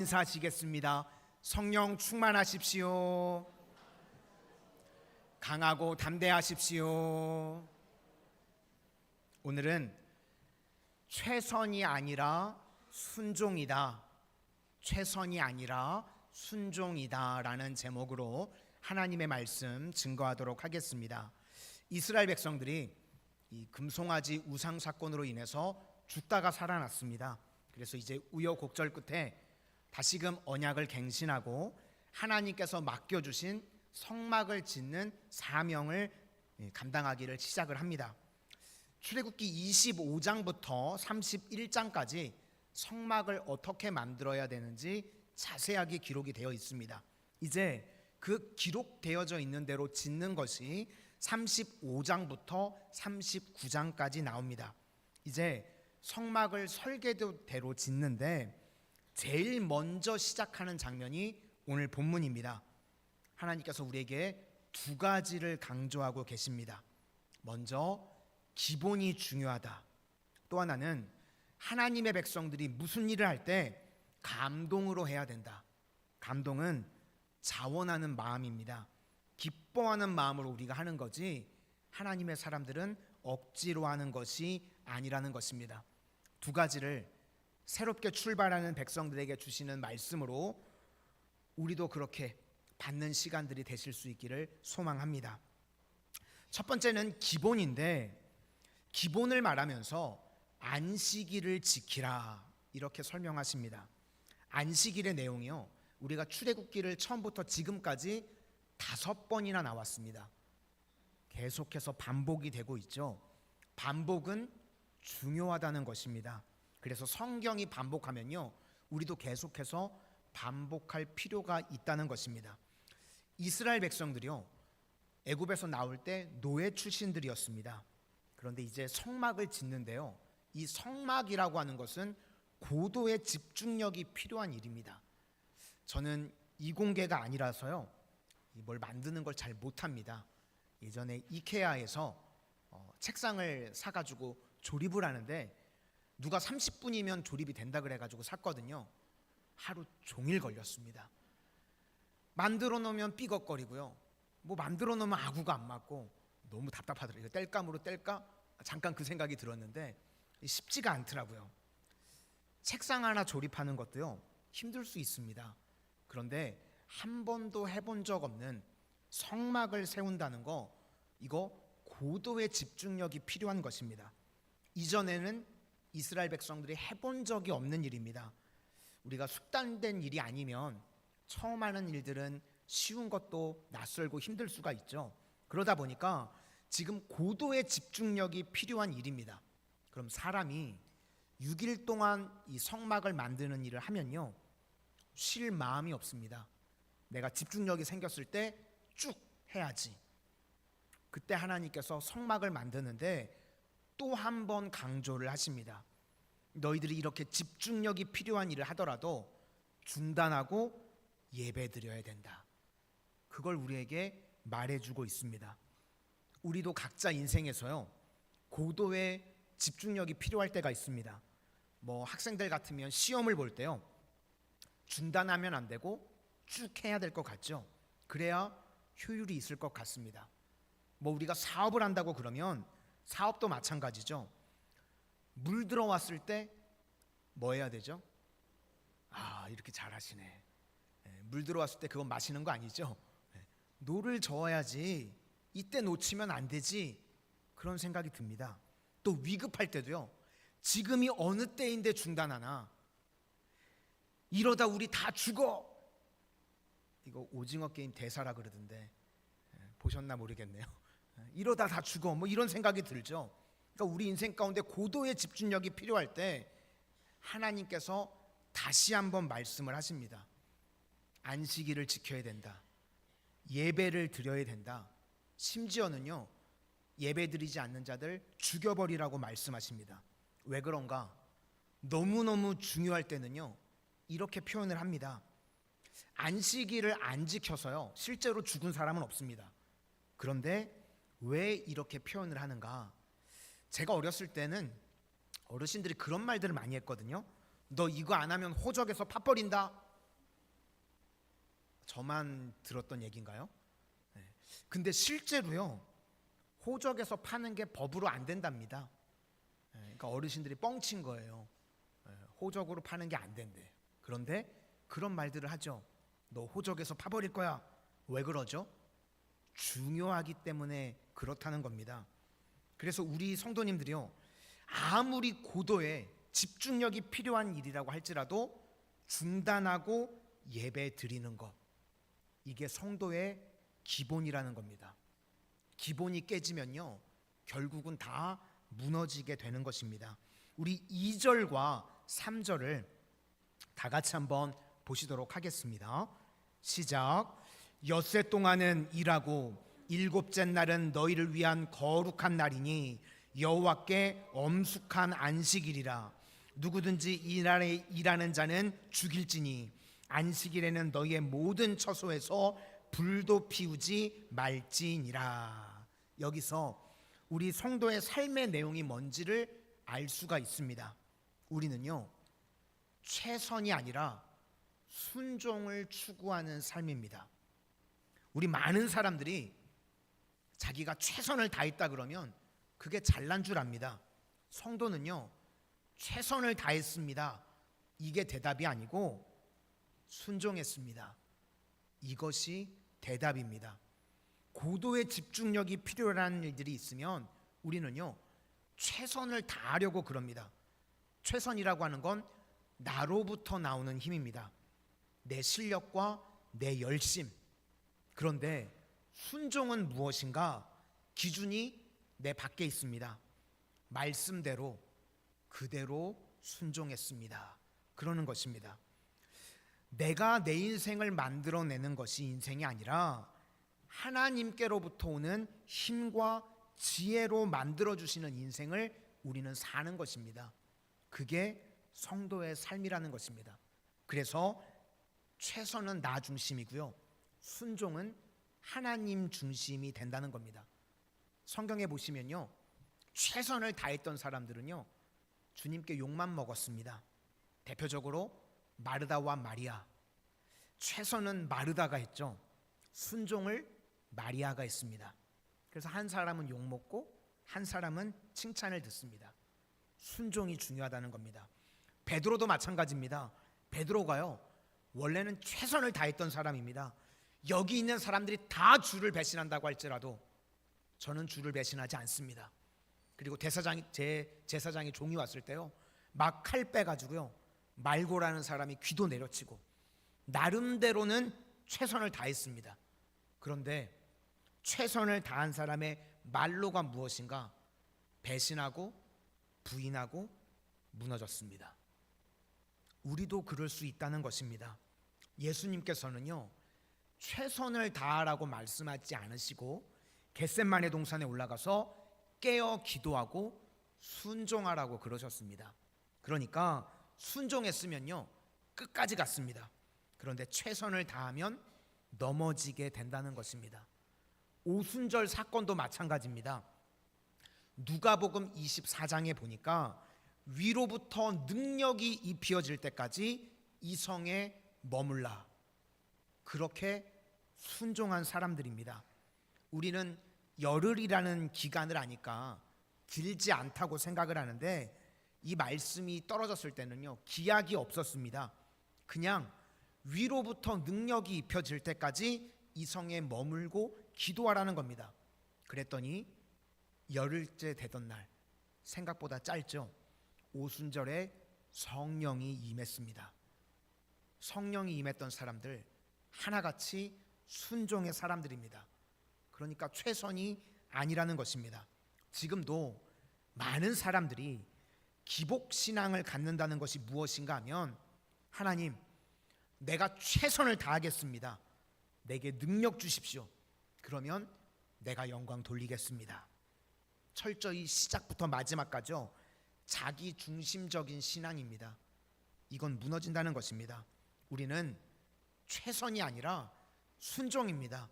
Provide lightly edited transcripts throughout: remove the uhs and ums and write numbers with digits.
인사하시겠습니다. 성령 충만하십시오. 강하고 담대하십시오. 오늘은 최선이 아니라 순종이다. 최선이 아니라 순종이다라는 제목으로 하나님의 말씀 증거하도록 하겠습니다. 이스라엘 백성들이 이 금송아지 우상 사건으로 인해서 죽다가 살아났습니다. 그래서 이제 우여곡절 끝에 다시금 언약을 갱신하고 하나님께서 맡겨주신 성막을 짓는 사명을 감당하기를 시작을 합니다. 출애굽기 25장부터 31장까지 성막을 어떻게 만들어야 되는지 자세하게 기록이 되어 있습니다. 이제 그 기록되어져 있는 대로 짓는 것이 35장부터 39장까지 나옵니다. 이제 성막을 설계대로 짓는데 제일 먼저 시작하는 장면이 오늘 본문입니다. 하나님께서 우리에게 두 가지를 강조하고 계십니다. 먼저 기본이 중요하다. 또 하나는 하나님의 백성들이 무슨 일을 할 때 감동으로 해야 된다. 감동은 자원하는 마음입니다. 기뻐하는 마음으로 우리가 하는 거지 하나님의 사람들은 억지로 하는 것이 아니라는 것입니다. 두 가지를 새롭게 출발하는 백성들에게 주시는 말씀으로 우리도 그렇게 받는 시간들이 되실 수 있기를 소망합니다. 첫 번째는 기본인데, 기본을 말하면서 안식일을 지키라 이렇게 설명하십니다. 안식일의 내용이요, 우리가 출애굽기를 처음부터 지금까지 5번이나 나왔습니다. 계속해서 반복이 되고 있죠. 반복은 중요하다는 것입니다. 그래서 성경이 반복하면요, 우리도 계속해서 반복할 필요가 있다는 것입니다. 이스라엘 백성들이요, 애굽에서 나올 때 노예 출신들이었습니다. 그런데 이제 성막을 짓는데요, 이 성막이라고 하는 것은 고도의 집중력이 필요한 일입니다. 저는 이공계가 아니라서요, 뭘 만드는 걸 잘 못합니다. 예전에 이케아에서 책상을 사가지고 조립을 하는데 누가 30분이면 조립이 된다 그래가지고 샀거든요. 하루 종일 걸렸습니다. 만들어 놓으면 삐걱거리고요, 뭐 만들어 놓으면 아구가 안 맞고 너무 답답하더라고요. 뗄감으로 뗄까? 잠깐 그 생각이 들었는데 쉽지가 않더라고요. 책상 하나 조립하는 것도요, 힘들 수 있습니다. 그런데 한 번도 해본 적 없는 성막을 세운다는 거, 이거 고도의 집중력이 필요한 것입니다. 이전에는 이스라엘 백성들이 해본 적이 없는 일입니다. 우리가 숙단된 일이 아니면 처음 하는 일들은 쉬운 것도 낯설고 힘들 수가 있죠. 그러다 보니까 지금 고도의 집중력이 필요한 일입니다. 그럼 사람이 6일 동안 이 성막을 만드는 일을 하면요, 쉴 마음이 없습니다. 내가 집중력이 생겼을 때 쭉 해야지. 그때 하나님께서 성막을 만드는데 또 한 번 강조를 하십니다. 너희들이 이렇게 집중력이 필요한 일을 하더라도 중단하고 예배드려야 된다. 그걸 우리에게 말해주고 있습니다. 우리도 각자 인생에서요, 고도의 집중력이 필요할 때가 있습니다. 뭐 학생들 같으면 시험을 볼 때요, 중단하면 안 되고 쭉 해야 될 것 같죠. 그래야 효율이 있을 것 같습니다. 뭐 우리가 사업을 한다고 그러면 사업도 마찬가지죠. 물 들어왔을 때 뭐 해야 되죠? 이렇게 잘하시네. 물 들어왔을 때 그건 마시는 거 아니죠? 노를 저어야지, 이때 놓치면 안 되지, 그런 생각이 듭니다. 또 위급할 때도요, 지금이 어느 때인데 중단하나, 이러다 우리 다 죽어, 이거 오징어 게임 대사라 그러던데 보셨나 모르겠네요. 이러다 다 죽어, 뭐 이런 생각이 들죠. 그러니까 우리 인생 가운데 고도의 집중력이 필요할 때 하나님께서 다시 한번 말씀을 하십니다. 안식일을 지켜야 된다. 예배를 드려야 된다. 심지어는요, 예배 드리지 않는 자들 죽여버리라고 말씀하십니다. 왜 그런가? 너무너무 중요할 때는요, 이렇게 표현을 합니다. 안식일을 안 지켜서요, 실제로 죽은 사람은 없습니다. 그런데 왜 이렇게 표현을 하는가? 제가 어렸을 때는 어르신들이 그런 말들을 많이 했거든요. 너 이거 안 하면 호적에서 파 버린다. 저만 들었던 얘기인가요? 네. 근데 실제로요, 호적에서 파는 게 법으로 안 된답니다. 네. 그러니까 어르신들이 뻥친 거예요. 네. 호적으로 파는 게 안 된대. 그런데 그런 말들을 하죠. 너 호적에서 파버릴 거야. 왜 그러죠? 중요하기 때문에 그렇다는 겁니다. 그래서 우리 성도님들이요, 아무리 고도의 집중력이 필요한 일이라고 할지라도 중단하고 예배 드리는 것, 이게 성도의 기본이라는 겁니다. 기본이 깨지면요, 결국은 다 무너지게 되는 것입니다. 우리 2절과 3절을 다 같이 한번 보시도록 하겠습니다. 시작. 엿새 동안은 일하고 일곱째 날은 너희를 위한 거룩한 날이니 여호와께 엄숙한 안식일이라. 누구든지 이 날에 일하는 자는 죽일지니 안식일에는 너희의 모든 처소에서 불도 피우지 말지니라. 여기서 우리 성도의 삶의 내용이 뭔지를 알 수가 있습니다. 우리는요, 최선이 아니라 순종을 추구하는 삶입니다. 우리 많은 사람들이 자기가 최선을 다했다 그러면 그게 잘난 줄 압니다. 성도는요, 최선을 다했습니다, 이게 대답이 아니고 순종했습니다, 이것이 대답입니다. 고도의 집중력이 필요한 일들이 있으면 우리는요, 최선을 다하려고 그럽니다. 최선이라고 하는 건 나로부터 나오는 힘입니다. 내 실력과 내 열심. 그런데 순종은 무엇인가? 기준이 내 밖에 있습니다. 말씀대로 그대로 순종했습니다, 그러는 것입니다. 내가 내 인생을 만들어내는 것이 인생이 아니라 하나님께로부터 오는 힘과 지혜로 만들어주시는 인생을 우리는 사는 것입니다. 그게 성도의 삶이라는 것입니다. 그래서 최선은 나 중심이고요, 순종은 하나님 중심이 된다는 겁니다. 성경에 보시면요, 최선을 다했던 사람들은요, 주님께 욕만 먹었습니다. 대표적으로 마르다와 마리아. 최선은 마르다가 했죠. 순종을 마리아가 했습니다. 그래서 한 사람은 욕 먹고 한 사람은 칭찬을 듣습니다. 순종이 중요하다는 겁니다. 베드로도 마찬가지입니다. 베드로가요, 원래는 최선을 다했던 사람입니다. 여기 있는 사람들이 다 주를 배신한다고 할지라도 저는 주를 배신하지 않습니다. 그리고 제사장이 종이 왔을 때요, 막 칼 빼가지고요, 말고라는 사람이 귀도 내려치고 나름대로는 최선을 다했습니다. 그런데 최선을 다한 사람의 말로가 무엇인가? 배신하고 부인하고 무너졌습니다. 우리도 그럴 수 있다는 것입니다. 예수님께서는요, 최선을 다하라고 말씀하지 않으시고 겟셋마네 동산에 올라가서 깨어 기도하고 순종하라고 그러셨습니다. 그러니까 순종했으면요, 끝까지 갔습니다. 그런데 최선을 다하면 넘어지게 된다는 것입니다. 오순절 사건도 마찬가지입니다. 누가복음 24장에 보니까 위로부터 능력이 입혀질 때까지 이 성에 머물라, 그렇게 순종한 사람들입니다. 우리는 열흘이라는 기간을 아니까 길지 않다고 생각을 하는데 이 말씀이 떨어졌을 때는요, 기약이 없었습니다. 그냥 위로부터 능력이 입혀질 때까지 이 성에 머물고 기도하라는 겁니다. 그랬더니 열흘째 되던 날, 생각보다 짧죠. 오순절에 성령이 임했습니다. 성령이 임했던 사람들 하나같이 순종의 사람들입니다. 그러니까 최선이 아니라는 것입니다. 지금도 많은 사람들이 기복신앙을 갖는다는 것이 무엇인가 하면, 하나님, 내가 최선을 다하겠습니다, 내게 능력 주십시오, 그러면 내가 영광 돌리겠습니다. 철저히 시작부터 마지막까지요, 자기 중심적인 신앙입니다. 이건 무너진다는 것입니다. 우리는 최선이 아니라 순종입니다.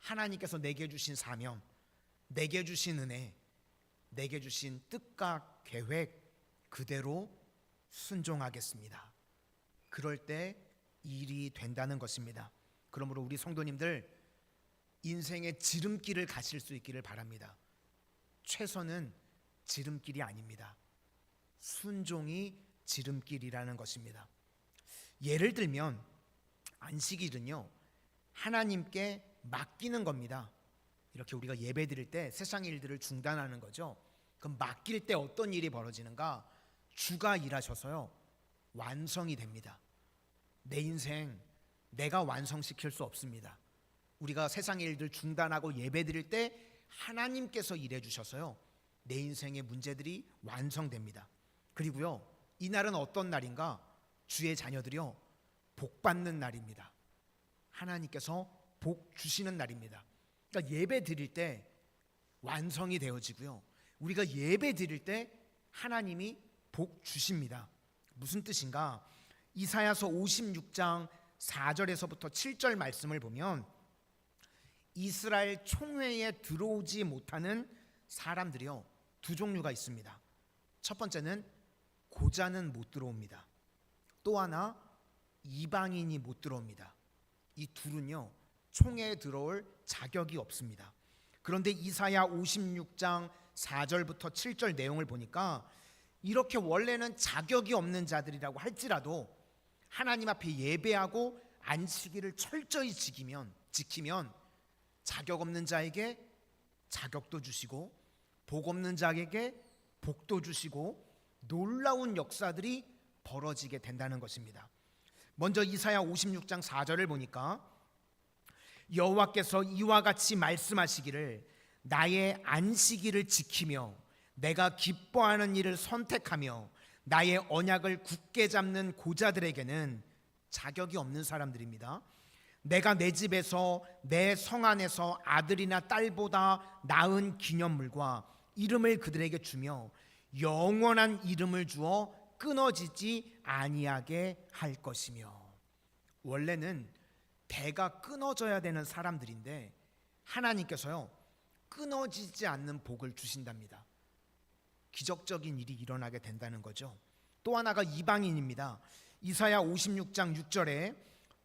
하나님께서 내게 주신 사명, 내게 주신 은혜, 내게 주신 뜻과 계획 그대로 순종하겠습니다. 그럴 때 일이 된다는 것입니다. 그러므로 우리 성도님들 인생의 지름길을 가실 수 있기를 바랍니다. 최선은 지름길이 아닙니다. 순종이 지름길이라는 것입니다. 예를 들면 안식일은요, 하나님께 맡기는 겁니다. 이렇게 우리가 예배 드릴 때 세상 일들을 중단하는 거죠. 그럼 맡길 때 어떤 일이 벌어지는가? 주가 일하셔서요, 완성이 됩니다. 내 인생 내가 완성시킬 수 없습니다. 우리가 세상의 일들 중단하고 예배 드릴 때 하나님께서 일해 주셔서요, 내 인생의 문제들이 완성됩니다. 그리고요, 이날은 어떤 날인가? 주의 자녀들이요, 복 받는 날입니다. 하나님께서 복 주시는 날입니다. 그러니까 예배 드릴 때 완성이 되어지고요, 우리가 예배 드릴 때 하나님이 복 주십니다. 무슨 뜻인가? 이사야서 56장 4절에서부터 7절 말씀을 보면 이스라엘 총회에 들어오지 못하는 사람들이요, 두 종류가 있습니다. 첫 번째는 고자는 못 들어옵니다. 또 하나 이방인이 못 들어옵니다. 이 둘은요, 총회에 들어올 자격이 없습니다. 그런데 이사야 56장 4절부터 7절 내용을 보니까 이렇게 원래는 자격이 없는 자들이라고 할지라도 하나님 앞에 예배하고 안식일을 철저히 지키면 자격 없는 자에게 자격도 주시고 복 없는 자에게 복도 주시고 놀라운 역사들이 벌어지게 된다는 것입니다. 먼저 이사야 56장 4절을 보니까 여호와께서 이와 같이 말씀하시기를 나의 안식일을 지키며 내가 기뻐하는 일을 선택하며 나의 언약을 굳게 잡는 고자들에게는 자격이 없는 사람들입니다. 내가 내 집에서 내 성 안에서 아들이나 딸보다 나은 기념물과 이름을 그들에게 주며 영원한 이름을 주어 끊어지지 아니하게 할 것이며. 원래는 배가 끊어져야 되는 사람들인데 하나님께서요, 끊어지지 않는 복을 주신답니다. 기적적인 일이 일어나게 된다는 거죠. 또 하나가 이방인입니다. 이사야 56장 6절에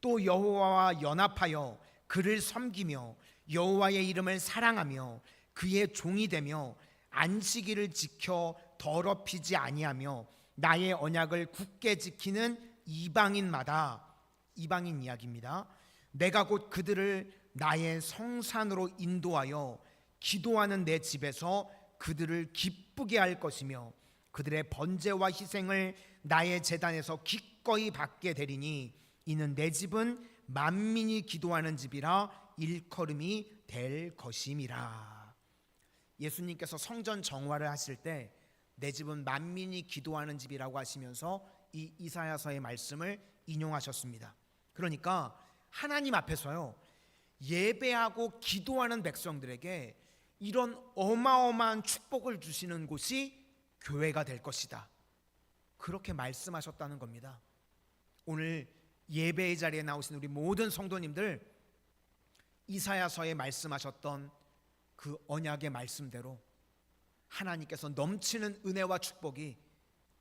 또 여호와와 연합하여 그를 섬기며 여호와의 이름을 사랑하며 그의 종이 되며 안식일을 지켜 더럽히지 아니하며 나의 언약을 굳게 지키는 이방인마다, 이방인 이야기입니다. 내가 곧 그들을 나의 성산으로 인도하여 기도하는 내 집에서 그들을 기쁘게 할 것이며 그들의 번제와 희생을 나의 제단에서 기꺼이 받게 되리니 이는 내 집은 만민이 기도하는 집이라 일컬음이 될 것임이라. 예수님께서 성전 정화를 하실 때 내 집은 만민이 기도하는 집이라고 하시면서 이 이사야서의 말씀을 인용하셨습니다. 그러니까 하나님 앞에서요, 예배하고 기도하는 백성들에게 이런 어마어마한 축복을 주시는 곳이 교회가 될 것이다, 그렇게 말씀하셨다는 겁니다. 오늘 예배의 자리에 나오신 우리 모든 성도님들, 이사야서에 말씀하셨던 그 언약의 말씀대로 하나님께서 넘치는 은혜와 축복이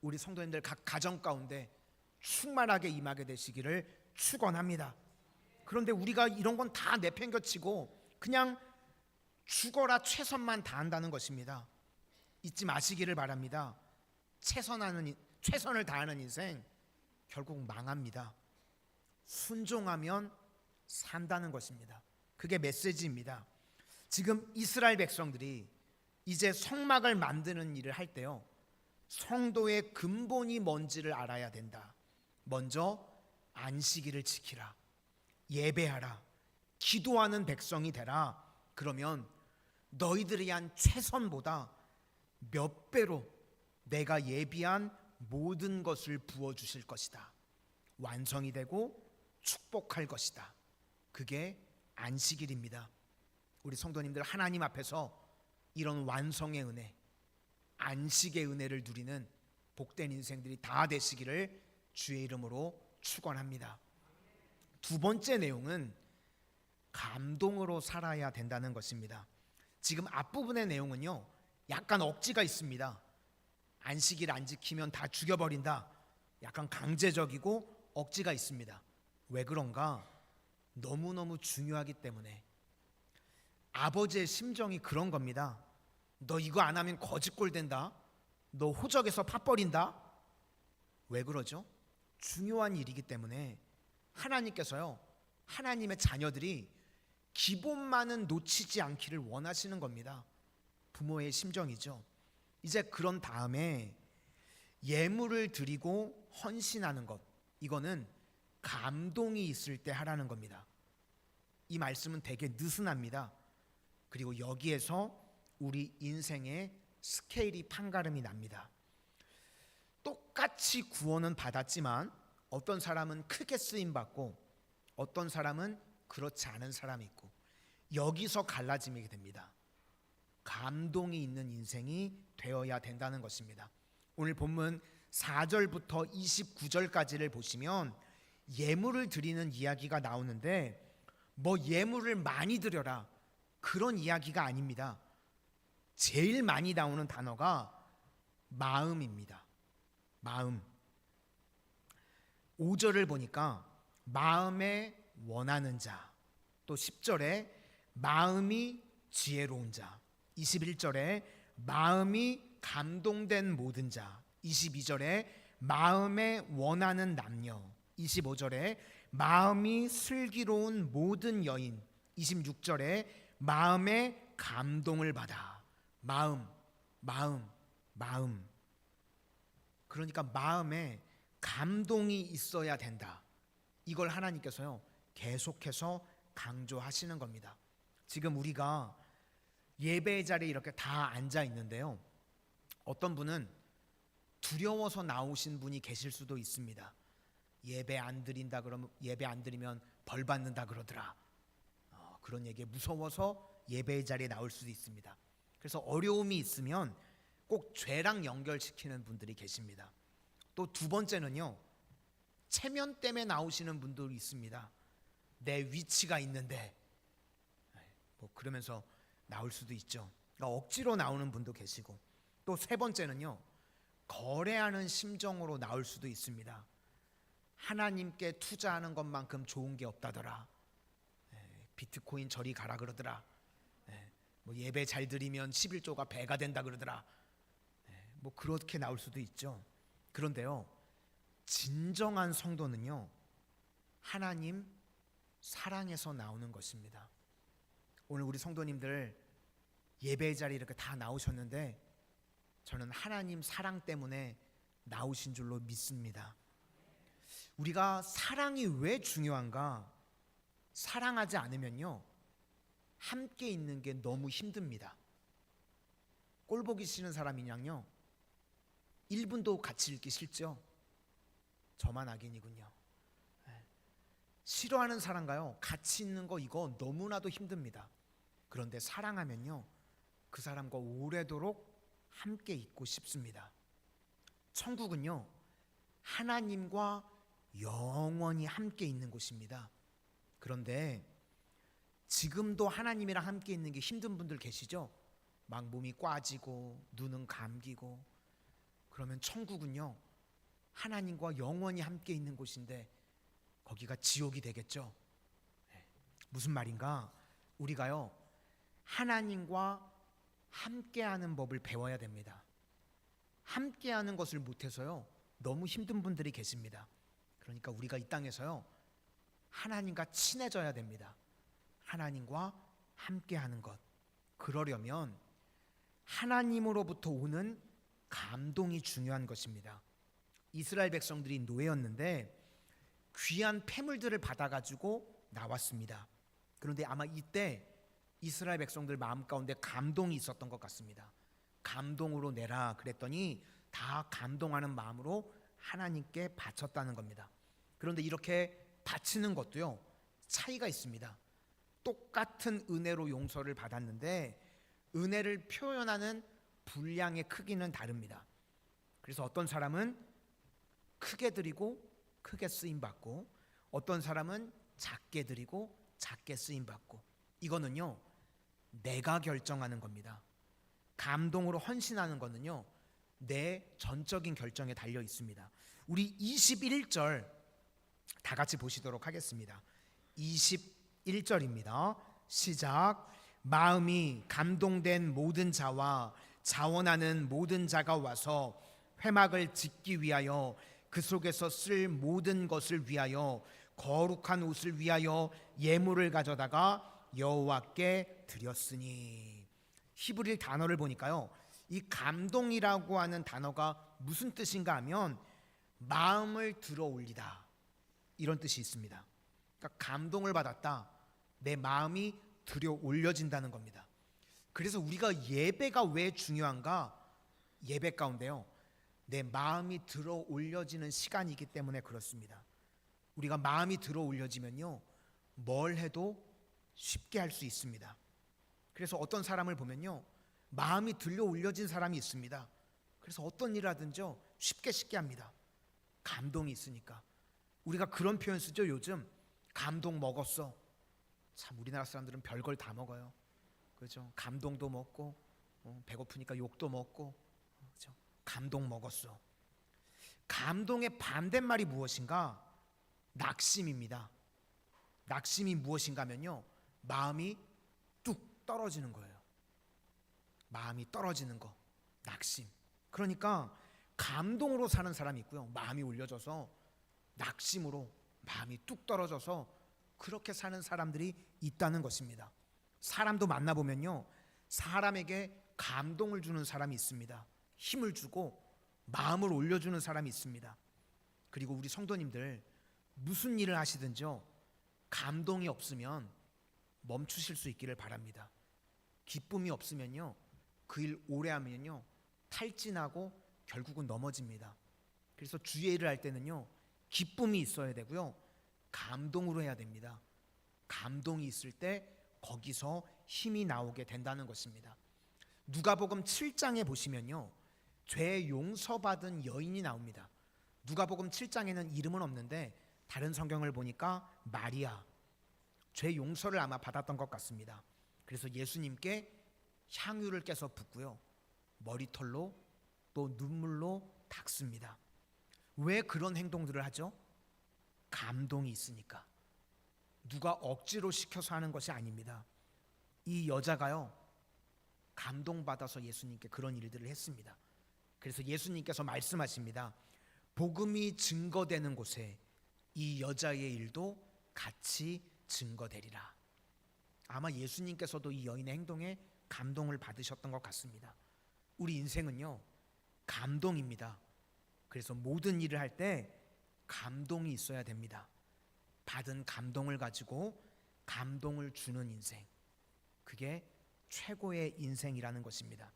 우리 성도님들 각 가정 가운데 충만하게 임하게 되시기를 축원합니다. 그런데 우리가 이런 건 다 내팽겨치고 그냥 죽어라 최선만 다한다는 것입니다. 잊지 마시기를 바랍니다. 최선을 다하는 인생 결국 망합니다. 순종하면 산다는 것입니다. 그게 메시지입니다. 지금 이스라엘 백성들이 이제 성막을 만드는 일을 할 때요, 성도의 근본이 뭔지를 알아야 된다. 먼저 안식일을 지키라, 예배하라, 기도하는 백성이 되라. 그러면 너희들이 한 최선보다 몇 배로 내가 예비한 모든 것을 부어주실 것이다. 완성이 되고 축복할 것이다. 그게 안식일입니다. 우리 성도님들, 하나님 앞에서 이런 완성의 은혜, 안식의 은혜를 누리는 복된 인생들이 다 되시기를 주의 이름으로 축원합니다. 두 번째 내용은 감동으로 살아야 된다는 것입니다. 지금 앞부분의 내용은요, 약간 억지가 있습니다. 안식일 안 지키면 다 죽여버린다, 약간 강제적이고 억지가 있습니다. 왜 그런가? 너무너무 중요하기 때문에 아버지의 심정이 그런 겁니다. 너 이거 안 하면 거지꼴 된다. 너 호적에서 팥버린다. 왜 그러죠? 중요한 일이기 때문에 하나님께서요, 하나님의 자녀들이 기본만은 놓치지 않기를 원하시는 겁니다. 부모의 심정이죠. 이제 그런 다음에 예물을 드리고 헌신하는 것, 이거는 감동이 있을 때 하라는 겁니다. 이 말씀은 되게 느슨합니다. 그리고 여기에서 우리 인생의 스케일이 판가름이 납니다. 똑같이 구원은 받았지만 어떤 사람은 크게 쓰임받고 어떤 사람은 그렇지 않은 사람이 있고, 여기서 갈라짐이 됩니다. 감동이 있는 인생이 되어야 된다는 것입니다. 오늘 본문 4절부터 29절까지를 보시면 예물을 드리는 이야기가 나오는데, 뭐 예물을 많이 드려라 그런 이야기가 아닙니다. 제일 많이 나오는 단어가 마음입니다. 마음. 5절을 보니까 마음에 원하는 자, 또 10절에 마음이 지혜로운 자, 21절에 마음이 감동된 모든 자, 22절에 마음에 원하는 남녀, 25절에 마음이 슬기로운 모든 여인, 26절에 마음에 감동을 받아. 마음. 그러니까 마음에 감동이 있어야 된다. 이걸 하나님께서요 계속해서 강조하시는 겁니다. 지금 우리가 예배의 자리에 이렇게 다 앉아 있는데요, 어떤 분은 두려워서 나오신 분이 계실 수도 있습니다. 예배 안 드린다 그러면, 예배 안 드리면 벌 받는다 그러더라. 그런 얘기에 무서워서 예배의 자리에 나올 수도 있습니다. 그래서 어려움이 있으면 꼭 죄랑 연결시키는 분들이 계십니다. 또 두 번째는요, 체면 때문에 나오시는 분들이 있습니다. 내 위치가 있는데 뭐 그러면서 나올 수도 있죠. 그러니까 억지로 나오는 분도 계시고, 또 세 번째는요, 거래하는 심정으로 나올 수도 있습니다. 하나님께 투자하는 것만큼 좋은 게 없다더라. 비트코인 저리 가라 그러더라. 뭐 예배 잘 드리면 11조가 배가 된다 그러더라. 뭐 그렇게 나올 수도 있죠. 그런데요, 진정한 성도는요, 하나님 사랑에서 나오는 것입니다. 오늘 우리 성도님들 예배 자리에 이렇게 다 나오셨는데 저는 하나님 사랑 때문에 나오신 줄로 믿습니다. 우리가 사랑이 왜 중요한가? 사랑하지 않으면요, 함께 있는 게 너무 힘듭니다. 꼴 보기 싫은 사람이냥요 1분도 같이 있기 싫죠. 저만 악인이군요. 싫어하는 사람과요 같이 있는 거 이거 너무나도 힘듭니다. 그런데 사랑하면요 그 사람과 오래도록 함께 있고 싶습니다. 천국은요 하나님과 영원히 함께 있는 곳입니다. 그런데 지금도 하나님이랑 함께 있는 게 힘든 분들 계시죠? 막 몸이 꽈지고 눈은 감기고. 그러면 천국은요 하나님과 영원히 함께 있는 곳인데 거기가 지옥이 되겠죠. 무슨 말인가? 우리가요 하나님과 함께하는 법을 배워야 됩니다. 함께하는 것을 못해서요 너무 힘든 분들이 계십니다. 그러니까 우리가 이 땅에서요 하나님과 친해져야 됩니다. 하나님과 함께하는 것. 그러려면 하나님으로부터 오는 감동이 중요한 것입니다. 이스라엘 백성들이 노예였는데 귀한 폐물들을 받아가지고 나왔습니다. 그런데 아마 이때 이스라엘 백성들 마음 가운데 감동이 있었던 것 같습니다. 감동으로 내라 그랬더니 다 감동하는 마음으로 하나님께 바쳤다는 겁니다. 그런데 이렇게 바치는 것도요 차이가 있습니다. 똑같은 은혜로 용서를 받았는데 은혜를 표현하는 분량의 크기는 다릅니다. 그래서 어떤 사람은 크게 드리고 크게 쓰임받고, 어떤 사람은 작게 드리고 작게 쓰임받고. 이거는요 내가 결정하는 겁니다. 감동으로 헌신하는 거는요 내 전적인 결정에 달려 있습니다. 우리 21절 다 같이 보시도록 하겠습니다. 21절입니다. 시작. 마음이 감동된 모든 자와 자원하는 모든 자가 와서 회막을 짓기 위하여 그 속에서 쓸 모든 것을 위하여 거룩한 옷을 위하여 예물을 가져다가 여호와께 드렸으니. 히브리 단어를 보니까요, 이 감동이라고 하는 단어가 무슨 뜻인가 하면 마음을 들어 올리다, 이런 뜻이 있습니다. 그러니까 감동을 받았다, 내 마음이 들어 올려진다는 겁니다. 그래서 우리가 예배가 왜 중요한가? 예배 가운데요, 내 마음이 들어 올려지는 시간이기 때문에 그렇습니다. 우리가 마음이 들어 올려지면요, 뭘 해도 쉽게 할 수 있습니다. 그래서 어떤 사람을 보면요, 마음이 들려 올려진 사람이 있습니다. 그래서 어떤 일을 하든지 쉽게 합니다. 감동이 있으니까. 우리가 그런 표현 쓰죠. 요즘 감동 먹었어. 참 우리나라 사람들은 별걸 다 먹어요. 그렇죠? 감동도 먹고 배고프니까 욕도 먹고. 그렇죠? 감동 먹었어. 감동의 반대말이 무엇인가? 낙심입니다. 낙심이 무엇인가 하면요, 마음이 뚝 떨어지는 거예요. 마음이 떨어지는 거, 낙심. 그러니까 감동으로 사는 사람이 있고요, 마음이 올려져서 낙심으로 마음이 뚝 떨어져서 그렇게 사는 사람들이 있다는 것입니다. 사람도 만나보면요, 사람에게 감동을 주는 사람이 있습니다. 힘을 주고 마음을 올려주는 사람이 있습니다. 그리고 우리 성도님들 무슨 일을 하시든지요, 감동이 없으면 멈추실 수 있기를 바랍니다. 기쁨이 없으면요, 그 일 오래 하면요 탈진하고 결국은 넘어집니다. 그래서 주의 일을 할 때는요, 기쁨이 있어야 되고요, 감동으로 해야 됩니다. 감동이 있을 때 거기서 힘이 나오게 된다는 것입니다. 누가복음 7장에 보시면요, 죄 용서받은 여인이 나옵니다. 누가복음 7장에는 이름은 없는데 다른 성경을 보니까 마리아, 죄 용서를 아마 받았던 것 같습니다. 그래서 예수님께 향유를 깨서 붓고요, 머리털로 또 눈물로 닦습니다. 왜 그런 행동들을 하죠? 감동이 있으니까. 누가 억지로 시켜서 하는 것이 아닙니다. 이 여자가요, 감동받아서 예수님께 그런 일들을 했습니다. 그래서 예수님께서 말씀하십니다. 복음이 증거되는 곳에 이 여자의 일도 같이 증거되리라. 아마 예수님께서도 이 여인의 행동에 감동을 받으셨던 것 같습니다. 우리 인생은요, 감동입니다. 그래서 모든 일을 할 때 감동이 있어야 됩니다. 받은 감동을 가지고 감동을 주는 인생, 그게 최고의 인생이라는 것입니다.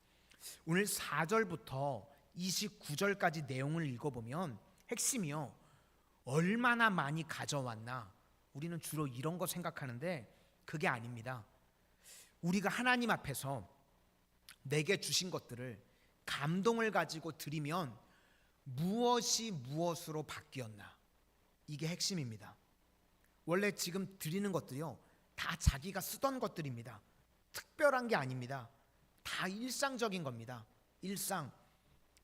오늘 4절부터 29절까지 내용을 읽어보면 핵심이요, 얼마나 많이 가져왔나, 우리는 주로 이런 거 생각하는데 그게 아닙니다. 우리가 하나님 앞에서 내게 주신 것들을 감동을 가지고 드리면 무엇이 무엇으로 바뀌었나, 이게 핵심입니다. 원래 지금 드리는 것들이요, 다 자기가 쓰던 것들입니다. 특별한 게 아닙니다. 다 일상적인 겁니다. 일상.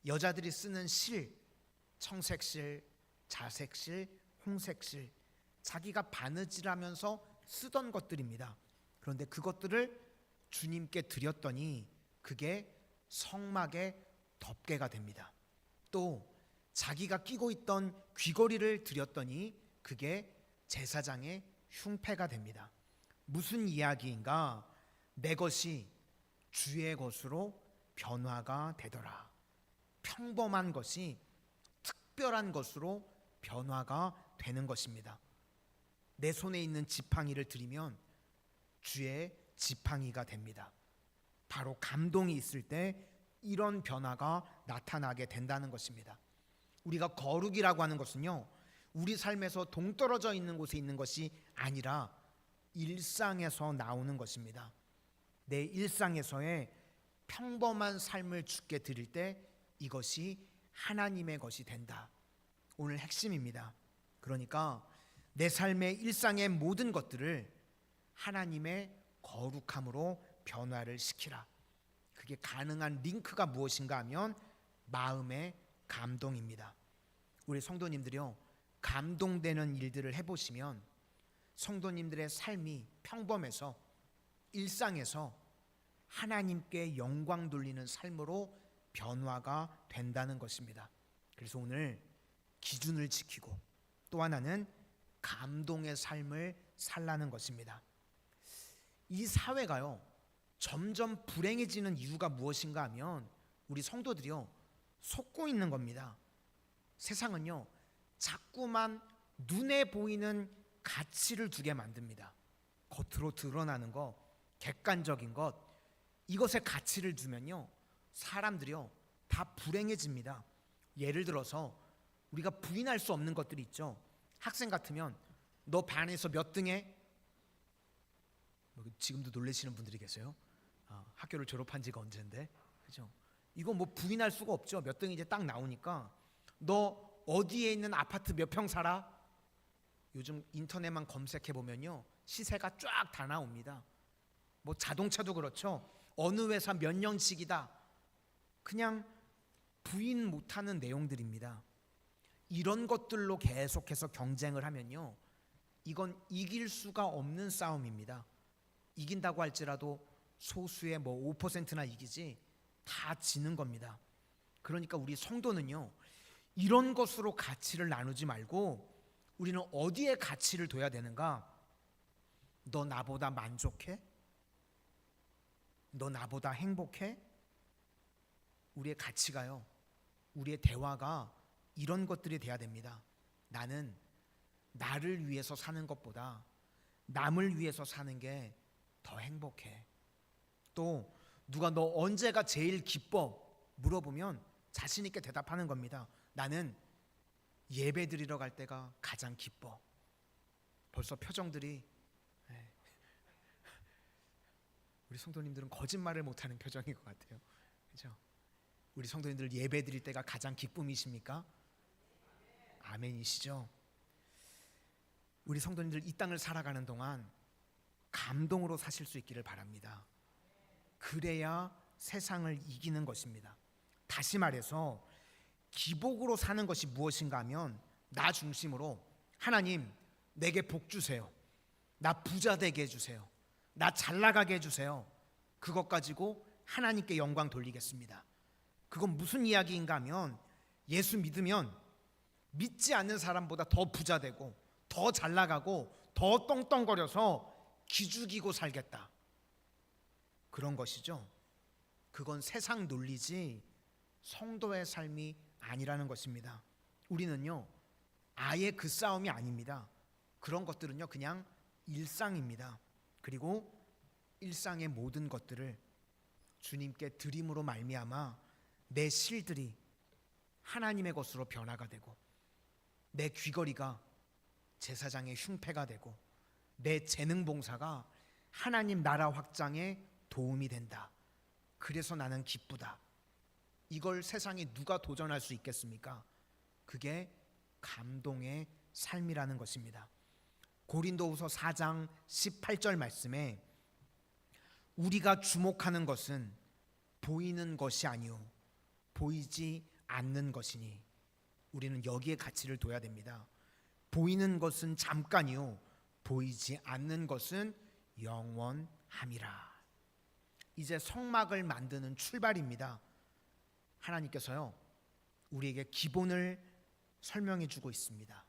여자들이 쓰는 실, 청색실, 자색실, 홍색실, 자기가 바느질하면서 쓰던 것들입니다. 그런데 그것들을 주님께 드렸더니 그게 성막의 덮개가 됩니다. 또 자기가 끼고 있던 귀걸이를 드렸더니 그게 제사장의 흉패가 됩니다. 무슨 이야기인가? 내 것이 주의 것으로 변화가 되더라. 평범한 것이 특별한 것으로 변화가 되는 것입니다. 내 손에 있는 지팡이를 드리면 주의 지팡이가 됩니다. 바로 감동이 있을 때 이런 변화가 나타나게 된다는 것입니다. 우리가 거룩이라고 하는 것은요, 우리 삶에서 동떨어져 있는 곳에 있는 것이 아니라 일상에서 나오는 것입니다. 내 일상에서의 평범한 삶을 주께 드릴 때 이것이 하나님의 것이 된다. 오늘 핵심입니다. 그러니까 내 삶의 일상의 모든 것들을 하나님의 거룩함으로 변화를 시키라. 그게 가능한 링크가 무엇인가 하면 마음의 감동입니다. 우리 성도님들이요, 감동되는 일들을 해보시면 성도님들의 삶이 평범해서 일상에서 하나님께 영광 돌리는 삶으로 변화가 된다는 것입니다. 그래서 오늘 기준을 지키고 또 하나는 감동의 삶을 살라는 것입니다. 이 사회가요 점점 불행해지는 이유가 무엇인가 하면 우리 성도들이요 속고 있는 겁니다. 세상은요 자꾸만 눈에 보이는 가치를 두게 만듭니다. 겉으로 드러나는 것, 객관적인 것, 이것에 가치를 두면요 사람들이요 다 불행해집니다. 예를 들어서 우리가 부인할 수 없는 것들이 있죠. 학생 같으면 너 반에서 몇 등해? 지금도 놀라시는 분들이 계세요. 학교를 졸업한 지가 언젠데, 그죠? 이거 뭐 부인할 수가 없죠. 몇 등이 이제 딱 나오니까. 너 어디에 있는 아파트 몇 평 살아? 요즘 인터넷만 검색해 보면요 시세가 쫙 다 나옵니다. 뭐 자동차도 그렇죠. 어느 회사 몇 년씩이다. 그냥 부인 못하는 내용들입니다. 이런 것들로 계속해서 경쟁을 하면요 이건 이길 수가 없는 싸움입니다. 이긴다고 할지라도 소수의 뭐 5%나 이기지 다 지는 겁니다. 그러니까 우리 성도는요 이런 것으로 가치를 나누지 말고 우리는 어디에 가치를 둬야 되는가? 너 나보다 만족해? 너 나보다 행복해? 우리의 가치가요 우리의 대화가 이런 것들이 돼야 됩니다. 나는 나를 위해서 사는 것보다 남을 위해서 사는 게 더 행복해. 또 누가 너 언제가 제일 기뻐? 물어보면 자신 있게 대답하는 겁니다. 나는 예배 드리러 갈 때가 가장 기뻐. 벌써 표정들이 우리 성도님들은 거짓말을 못하는 표정인 것 같아요. 그렇죠? 우리 성도님들 예배 드릴 때가 가장 기쁨이십니까? 아멘이시죠? 우리 성도님들 이 땅을 살아가는 동안 감동으로 사실 수 있기를 바랍니다. 그래야 세상을 이기는 것입니다. 다시 말해서 기복으로 사는 것이 무엇인가 하면 나 중심으로 하나님 내게 복 주세요. 나 부자 되게 해주세요. 나 잘 나가게 해주세요. 그것 가지고 하나님께 영광 돌리겠습니다. 그건 무슨 이야기인가 하면 예수 믿으면 믿지 않는 사람보다 더 부자 되고 더 잘 나가고 더 떵떵거려서 기죽이고 살겠다. 그런 것이죠. 그건 세상 논리지 성도의 삶이 아니라는 것입니다. 우리는요 아예 그 싸움이 아닙니다. 그런 것들은요 그냥 일상입니다. 그리고 일상의 모든 것들을 주님께 드림으로 말미암아 내 실들이 하나님의 것으로 변화가 되고 내 귀걸이가 제사장의 흉패가 되고 내 재능 봉사가 하나님 나라 확장에 도움이 된다. 그래서 나는 기쁘다. 이걸 세상에 누가 도전할 수 있겠습니까? 그게 감동의 삶이라는 것입니다. 고린도후서 4장 18절 말씀에 우리가 주목하는 것은 보이는 것이 아니요 보이지 않는 것이니 우리는 여기에 가치를 둬야 됩니다. 보이는 것은 잠깐이요 보이지 않는 것은 영원함이라. 이제 성막을 만드는 출발입니다. 하나님께서요 우리에게 기본을 설명해 주고 있습니다.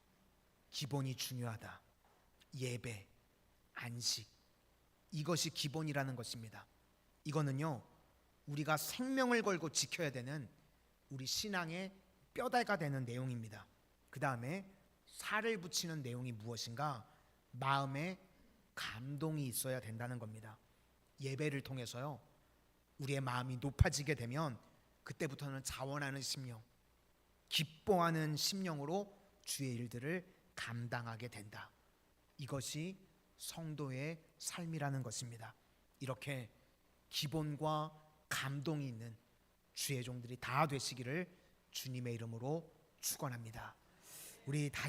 기본이 중요하다. 예배, 안식, 이것이 기본이라는 것입니다. 이거는요 우리가 생명을 걸고 지켜야 되는 우리 신앙의 뼈대가 되는 내용입니다. 그 다음에 살을 붙이는 내용이 무엇인가? 마음에 감동이 있어야 된다는 겁니다. 예배를 통해서요 우리의 마음이 높아지게 되면 그때부터는 자원하는 심령, 기뻐하는 심령으로 주의 일들을 감당하게 된다. 이것이 성도의 삶이라는 것입니다. 이렇게 기본과 감동이 있는 주의 종들이 다 되시기를 주님의 이름으로 축원합니다. 우리 다시